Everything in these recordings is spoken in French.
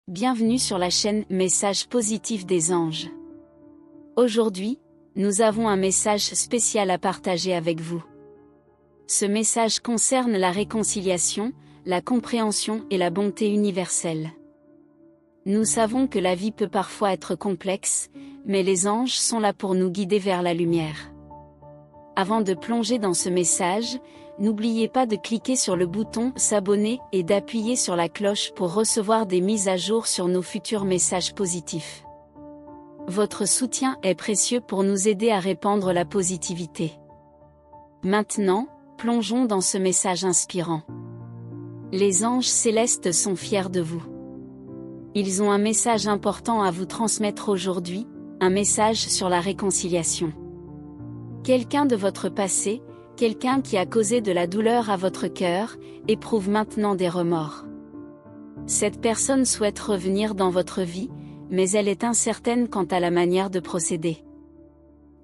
Bienvenue sur la chaîne Message positif des anges. Aujourd'hui, nous avons un message spécial à partager avec vous. Ce message concerne la réconciliation, la compréhension et la bonté universelle. Nous savons que la vie peut parfois être complexe, mais les anges sont là pour nous guider vers la lumière. Avant de plonger dans ce message, n'oubliez pas de cliquer sur le bouton s'abonner et d'appuyer sur la cloche pour recevoir des mises à jour sur nos futurs messages positifs. Votre soutien est précieux pour nous aider à répandre la positivité. Maintenant, plongeons dans ce message inspirant. Les anges célestes sont fiers de vous. Ils ont un message important à vous transmettre aujourd'hui, un message sur la réconciliation. Quelqu'un de votre passé, quelqu'un qui a causé de la douleur à votre cœur, éprouve maintenant des remords. Cette personne souhaite revenir dans votre vie, mais elle est incertaine quant à la manière de procéder.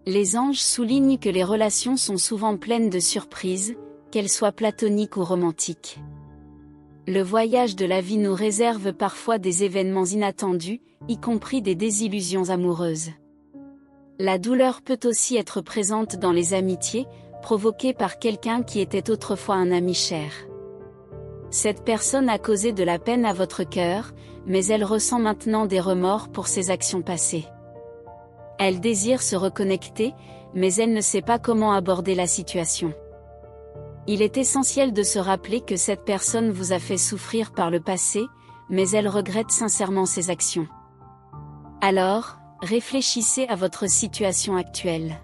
Les anges soulignent que les relations sont souvent pleines de surprises, qu'elles soient platoniques ou romantiques. Le voyage de la vie nous réserve parfois des événements inattendus, y compris des désillusions amoureuses. La douleur peut aussi être présente dans les amitiés, provoquées par quelqu'un qui était autrefois un ami cher. Cette personne a causé de la peine à votre cœur, mais elle ressent maintenant des remords pour ses actions passées. Elle désire se reconnecter, mais elle ne sait pas comment aborder la situation. Il est essentiel de se rappeler que cette personne vous a fait souffrir par le passé, mais elle regrette sincèrement ses actions. Alors, réfléchissez à votre situation actuelle.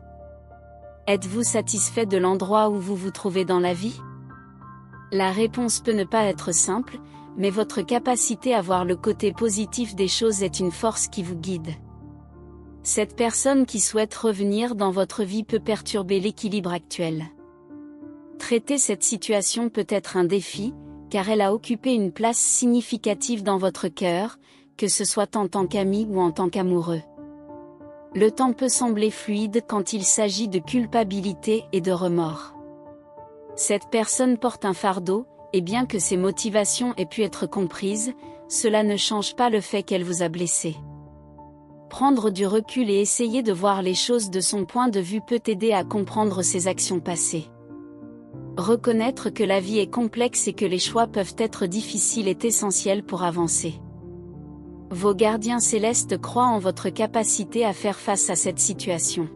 Êtes-vous satisfait de l'endroit où vous vous trouvez dans la vie? La réponse peut ne pas être simple, mais votre capacité à voir le côté positif des choses est une force qui vous guide. Cette personne qui souhaite revenir dans votre vie peut perturber l'équilibre actuel. Traiter cette situation peut être un défi, car elle a occupé une place significative dans votre cœur, que ce soit en tant qu'ami ou en tant qu'amoureux. Le temps peut sembler fluide quand il s'agit de culpabilité et de remords. Cette personne porte un fardeau, et bien que ses motivations aient pu être comprises, cela ne change pas le fait qu'elle vous a blessé. Prendre du recul et essayer de voir les choses de son point de vue peut aider à comprendre ses actions passées. Reconnaître que la vie est complexe et que les choix peuvent être difficiles est essentiel pour avancer. Vos gardiens célestes croient en votre capacité à faire face à cette situation.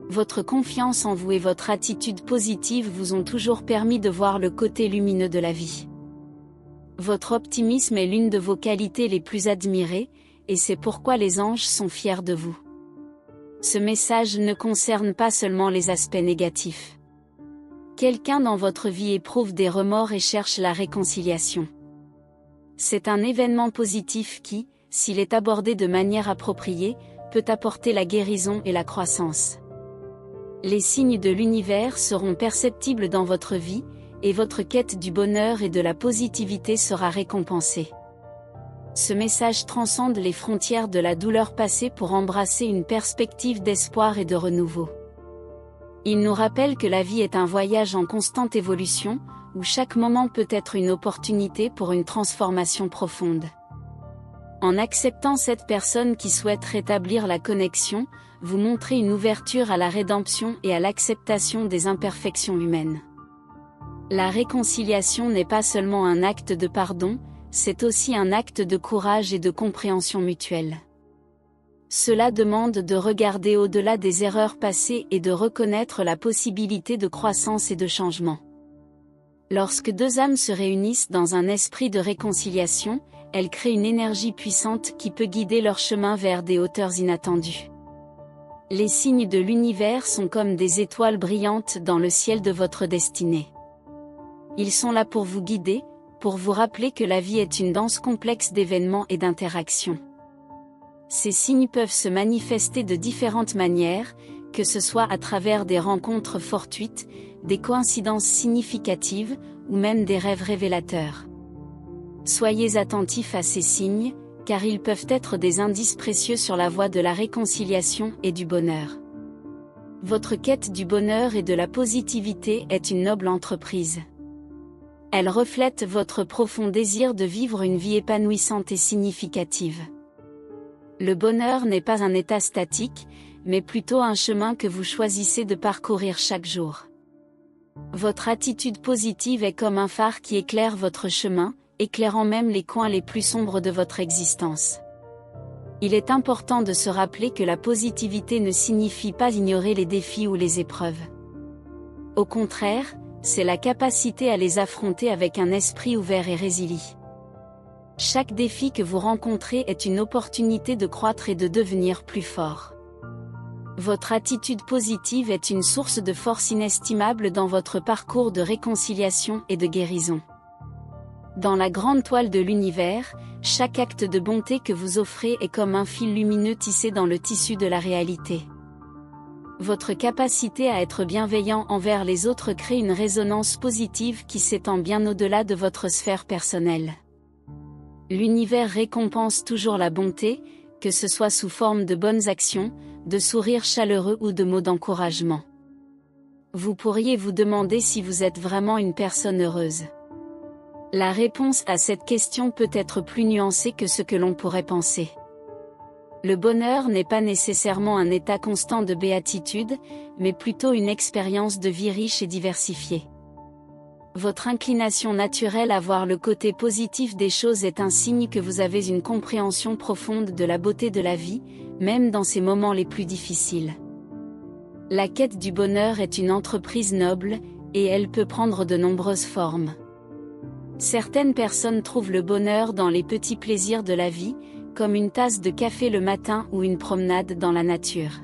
Votre confiance en vous et votre attitude positive vous ont toujours permis de voir le côté lumineux de la vie. Votre optimisme est l'une de vos qualités les plus admirées, et c'est pourquoi les anges sont fiers de vous. Ce message ne concerne pas seulement les aspects négatifs. Quelqu'un dans votre vie éprouve des remords et cherche la réconciliation. C'est un événement positif qui, s'il est abordé de manière appropriée, peut apporter la guérison et la croissance. Les signes de l'univers seront perceptibles dans votre vie, et votre quête du bonheur et de la positivité sera récompensée. Ce message transcende les frontières de la douleur passée pour embrasser une perspective d'espoir et de renouveau. Il nous rappelle que la vie est un voyage en constante évolution, où chaque moment peut être une opportunité pour une transformation profonde. En acceptant cette personne qui souhaite rétablir la connexion, vous montrez une ouverture à la rédemption et à l'acceptation des imperfections humaines. La réconciliation n'est pas seulement un acte de pardon, c'est aussi un acte de courage et de compréhension mutuelle. Cela demande de regarder au-delà des erreurs passées et de reconnaître la possibilité de croissance et de changement. Lorsque deux âmes se réunissent dans un esprit de réconciliation, elles créent une énergie puissante qui peut guider leur chemin vers des hauteurs inattendues. Les signes de l'univers sont comme des étoiles brillantes dans le ciel de votre destinée. Ils sont là pour vous guider, pour vous rappeler que la vie est une danse complexe d'événements et d'interactions. Ces signes peuvent se manifester de différentes manières, que ce soit à travers des rencontres fortuites, des coïncidences significatives, ou même des rêves révélateurs. Soyez attentifs à ces signes, car ils peuvent être des indices précieux sur la voie de la réconciliation et du bonheur. Votre quête du bonheur et de la positivité est une noble entreprise. Elle reflète votre profond désir de vivre une vie épanouissante et significative. Le bonheur n'est pas un état statique, mais plutôt un chemin que vous choisissez de parcourir chaque jour. Votre attitude positive est comme un phare qui éclaire votre chemin, éclairant même les coins les plus sombres de votre existence. Il est important de se rappeler que la positivité ne signifie pas ignorer les défis ou les épreuves. Au contraire, c'est la capacité à les affronter avec un esprit ouvert et résilient. Chaque défi que vous rencontrez est une opportunité de croître et de devenir plus fort. Votre attitude positive est une source de force inestimable dans votre parcours de réconciliation et de guérison. Dans la grande toile de l'univers, chaque acte de bonté que vous offrez est comme un fil lumineux tissé dans le tissu de la réalité. Votre capacité à être bienveillant envers les autres crée une résonance positive qui s'étend bien au-delà de votre sphère personnelle. L'univers récompense toujours la bonté, que ce soit sous forme de bonnes actions, de sourires chaleureux ou de mots d'encouragement. Vous pourriez vous demander si vous êtes vraiment une personne heureuse. La réponse à cette question peut être plus nuancée que ce que l'on pourrait penser. Le bonheur n'est pas nécessairement un état constant de béatitude, mais plutôt une expérience de vie riche et diversifiée. Votre inclination naturelle à voir le côté positif des choses est un signe que vous avez une compréhension profonde de la beauté de la vie, même dans ses moments les plus difficiles. La quête du bonheur est une entreprise noble, et elle peut prendre de nombreuses formes. Certaines personnes trouvent le bonheur dans les petits plaisirs de la vie, comme une tasse de café le matin ou une promenade dans la nature.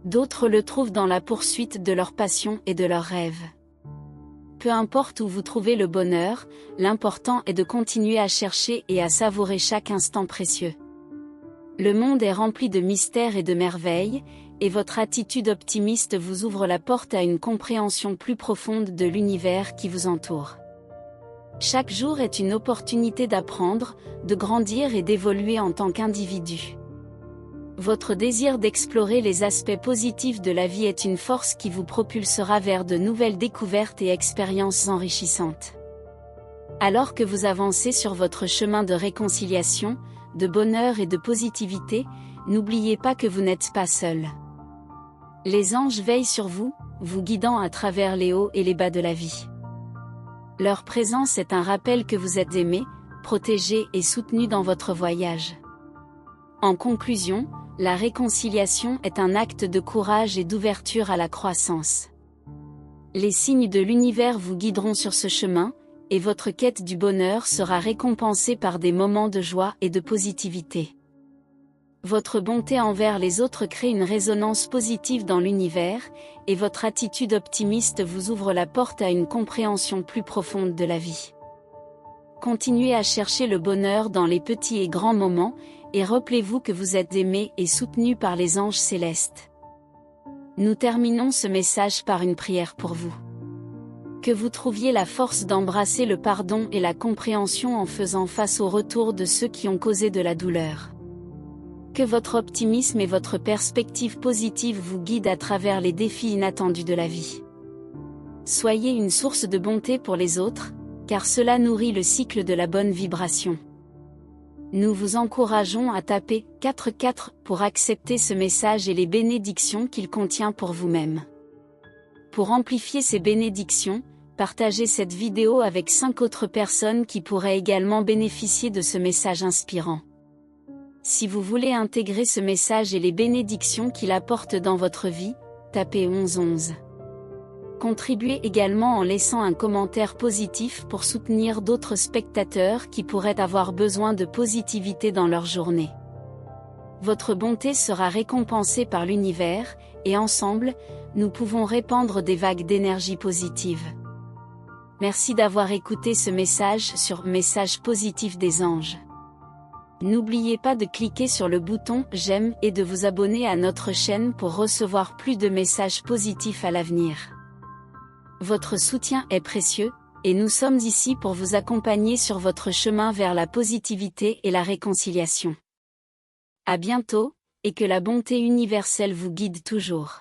D'autres le trouvent dans la poursuite de leur passion et de leurs rêves. Peu importe où vous trouvez le bonheur, l'important est de continuer à chercher et à savourer chaque instant précieux. Le monde est rempli de mystères et de merveilles, et votre attitude optimiste vous ouvre la porte à une compréhension plus profonde de l'univers qui vous entoure. Chaque jour est une opportunité d'apprendre, de grandir et d'évoluer en tant qu'individu. Votre désir d'explorer les aspects positifs de la vie est une force qui vous propulsera vers de nouvelles découvertes et expériences enrichissantes. Alors que vous avancez sur votre chemin de réconciliation, de bonheur et de positivité, n'oubliez pas que vous n'êtes pas seul. Les anges veillent sur vous, vous guidant à travers les hauts et les bas de la vie. Leur présence est un rappel que vous êtes aimé, protégé et soutenu dans votre voyage. En conclusion, la réconciliation est un acte de courage et d'ouverture à la croissance. Les signes de l'univers vous guideront sur ce chemin, et votre quête du bonheur sera récompensée par des moments de joie et de positivité. Votre bonté envers les autres crée une résonance positive dans l'univers, et votre attitude optimiste vous ouvre la porte à une compréhension plus profonde de la vie. Continuez à chercher le bonheur dans les petits et grands moments, et rappelez-vous que vous êtes aimé et soutenu par les anges célestes. Nous terminons ce message par une prière pour vous. Que vous trouviez la force d'embrasser le pardon et la compréhension en faisant face au retour de ceux qui ont causé de la douleur. Que votre optimisme et votre perspective positive vous guident à travers les défis inattendus de la vie. Soyez une source de bonté pour les autres, car cela nourrit le cycle de la bonne vibration. Nous vous encourageons à taper 44 pour accepter ce message et les bénédictions qu'il contient pour vous-même. Pour amplifier ces bénédictions, partagez cette vidéo avec 5 autres personnes qui pourraient également bénéficier de ce message inspirant. Si vous voulez intégrer ce message et les bénédictions qu'il apporte dans votre vie, tapez 1111. Contribuez également en laissant un commentaire positif pour soutenir d'autres spectateurs qui pourraient avoir besoin de positivité dans leur journée. Votre bonté sera récompensée par l'univers, et ensemble, nous pouvons répandre des vagues d'énergie positive. Merci d'avoir écouté ce message sur Message positif des anges. N'oubliez pas de cliquer sur le bouton « J'aime » et de vous abonner à notre chaîne pour recevoir plus de messages positifs à l'avenir. Votre soutien est précieux, et nous sommes ici pour vous accompagner sur votre chemin vers la positivité et la réconciliation. À bientôt, et que la bonté universelle vous guide toujours.